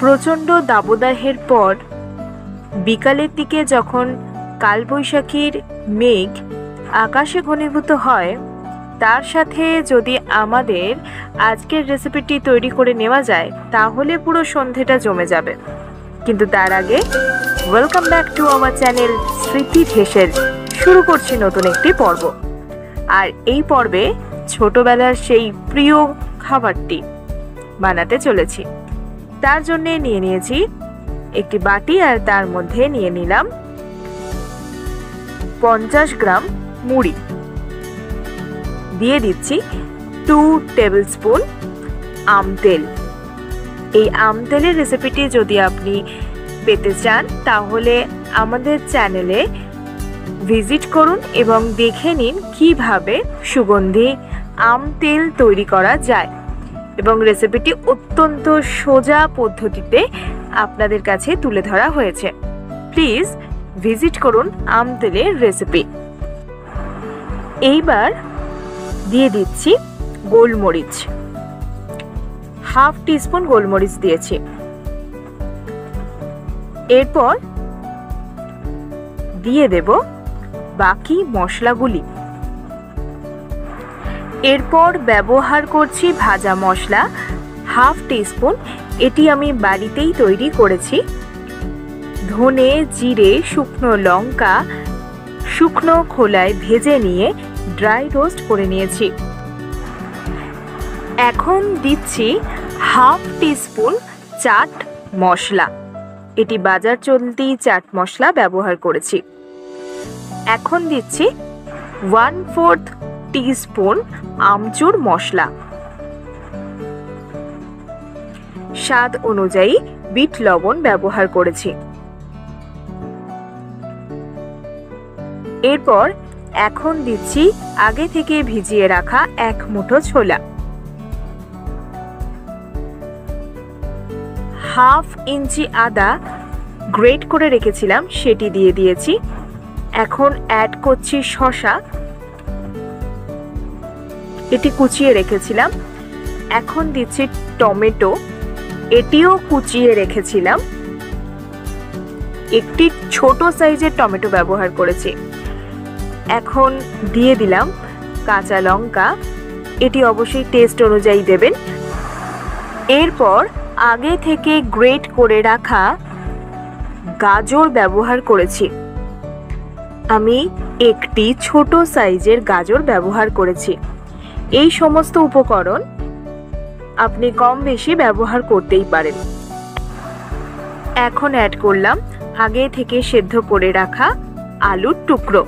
প্রচণ্ড দাবদাহের পর বিকালের দিকে যখন কালবৈশাখীর মেঘ আকাশে ঘনীভূত হয়, তার সাথে যদি আমাদের আজকের রেসিপিটি তৈরি করে নেওয়া যায় তাহলে পুরো সন্ধেটা জমে যাবে। কিন্তু তার আগে welcome back to our channel স্মৃতি ভেসেল। শুরু করছি নতুন একটি পর্ব। আর এই পর্বে ছোটবেলার সেই প্রিয় খাবারটি বানাতে চলেছি। তার জন্য নিয়ে নিয়েছি একটি বাটি, আর তার মধ্যে নিয়ে নিলাম 50 গ্রাম মুড়ি। দিয়ে দিচ্ছি 2 টেবিল স্পুন আম তেল। এই আম তেলের রেসিপিটি যদি আপনি পেতে চান তাহলে আমাদের চ্যানেলে ভিজিট করুন এবং দেখে নিন কিভাবে সুগন্ধি আম তেল তৈরি করা যায়, এবং রেসিপিটি অত্যন্ত সোজা পদ্ধতিতে আপনাদের কাছে তুলে ধরা হয়েছে। প্লিজ ভিজিট করুন আম তেলের রেসিপি। এইবার দিয়ে দিচ্ছি গোলমরিচ, হাফ টিস্পুন গোলমরিচ দিয়েছি। এরপর দিয়ে দেব বাকি মশলাগুলি। এরপর ব্যবহার করছি ভাজা মশলা, হাফ টিস্পুন। এটি আমি বাড়িতেই তৈরি করেছি। ধনে, জিরে, শুকনো লঙ্কা শুকনো খোলায় ভেজে নিয়ে ড্রাই রোস্ট করে নিয়েছি। এখন দিচ্ছি হাফ টিস্পুন চাট মশলা। এটি বাজার চলতি চাট মশলা ব্যবহার করেছি। এখন দিচ্ছি 1/4 টিস্পুন আমচুর মশলা। স্বাদ অনুযায়ী বিট লবণ ব্যবহার করেছি। এরপর এখন দিচ্ছি আগে থেকে ভিজিয়ে রাখা 1 মুঠো ছোলা। হাফ ইঞ্চি আদা গ্রেট করে রেখেছিলাম, সেটি দিয়ে দিয়েছি। এখন অ্যাড করছি শসা, এটি কুচিয়ে রেখেছিলাম। এখন দিচ্ছি টমেটো, এটিও কুচিয়ে রেখেছিলাম। একটি ছোট সাইজের টমেটো ব্যবহার করেছি। এখন দিয়ে দিলাম কাঁচা লঙ্কা, এটি অবশ্যই টেস্ট অনুযায়ী দেবেন। এরপর আগে থেকে গ্রেট করে রাখা গাজর ব্যবহার করেছি। আমি একটি ছোট সাইজের গাজর ব্যবহার করেছি। এই সমস্ত উপকরণ আপনি কম বেশি ব্যবহার করতেই পারেন। এখন অ্যাড করলাম আগে থেকে সেদ্ধ করে রাখা আলুর টুকরো।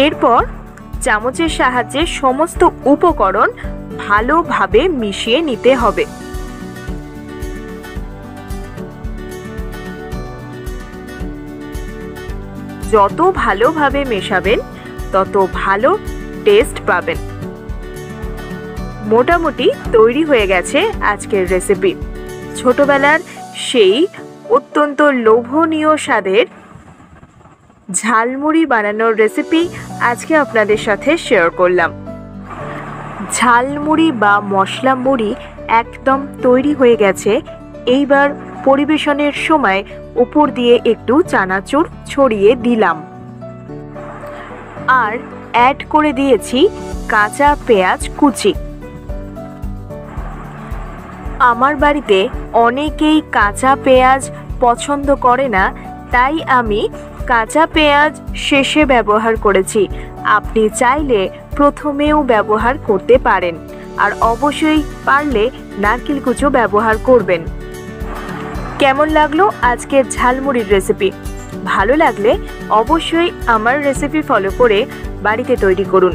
এরপর চামচের সাহায্যে সমস্ত উপকরণ ভালোভাবে মিশিয়ে নিতে হবে। যত ভালোভাবে মেশাবেন তত ভালো টেস্ট পাবেন। মোটামুটি তৈরি হয়ে গেছে আজকের রেসিপি। ছোটবেলার সেই অত্যন্ত লোভনীয় স্বাদের ঝালমুড়ি বানানোর রেসিপি আজকে আপনাদের সাথে শেয়ার করলাম। ঝালমুড়ি বা মশলা মুড়ি একদম তৈরি হয়ে গেছে। এইবার পরিবেশনের সময় উপর দিয়ে একটু চানাচুর ছড়িয়ে দিলাম, আর অ্যাড করে দিয়েছি কাঁচা পেঁয়াজ কুচি। আমার বাড়িতে অনেকেই কাঁচা পেঁয়াজ পছন্দ করে না, তাই আমি কাঁচা পেঁয়াজ শেষে ব্যবহার করেছি। আপনি চাইলে প্রথমেও ব্যবহার করতে পারেন, আর অবশ্যই পারলে নারকেল কুচো ব্যবহার করবেন। কেমন লাগলো আজকের ঝালমুড়ির রেসিপি? ভালো লাগলে অবশ্যই আমার রেসিপি ফলো করে বাড়িতে তৈরি করুন।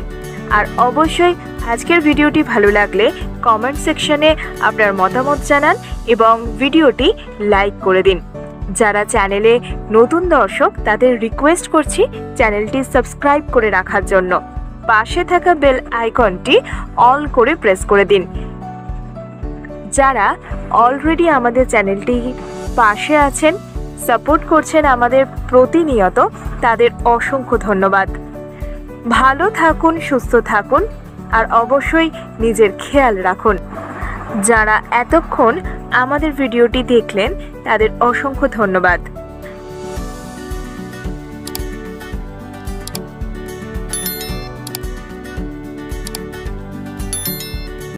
আর অবশ্যই আজকের ভিডিওটি ভালো লাগলে কমেন্ট সেকশনে আপনার মতামত জানান এবং ভিডিওটি লাইক করে দিন। যারা চ্যানেলে নতুন দর্শক তাদের রিকোয়েস্ট করছি চ্যানেলটি সাবস্ক্রাইব করে রাখার জন্য। পাশে থাকা বেল আইকনটি অল করে প্রেস করে দিন। যারা অলরেডি আমাদের চ্যানেলটি পাশে আছেন, সাপোর্ট করছেন আমাদের প্রতিনিয়ত, তাদের অসংখ্য ধন্যবাদ। ভালো থাকুন, সুস্থ থাকুন। আর অবশ্যই নিজের খেয়াল রাখুন। যারা এতক্ষণ আমাদের ভিডিওটি দেখলেন তাদের অসংখ্য ধন্যবাদ।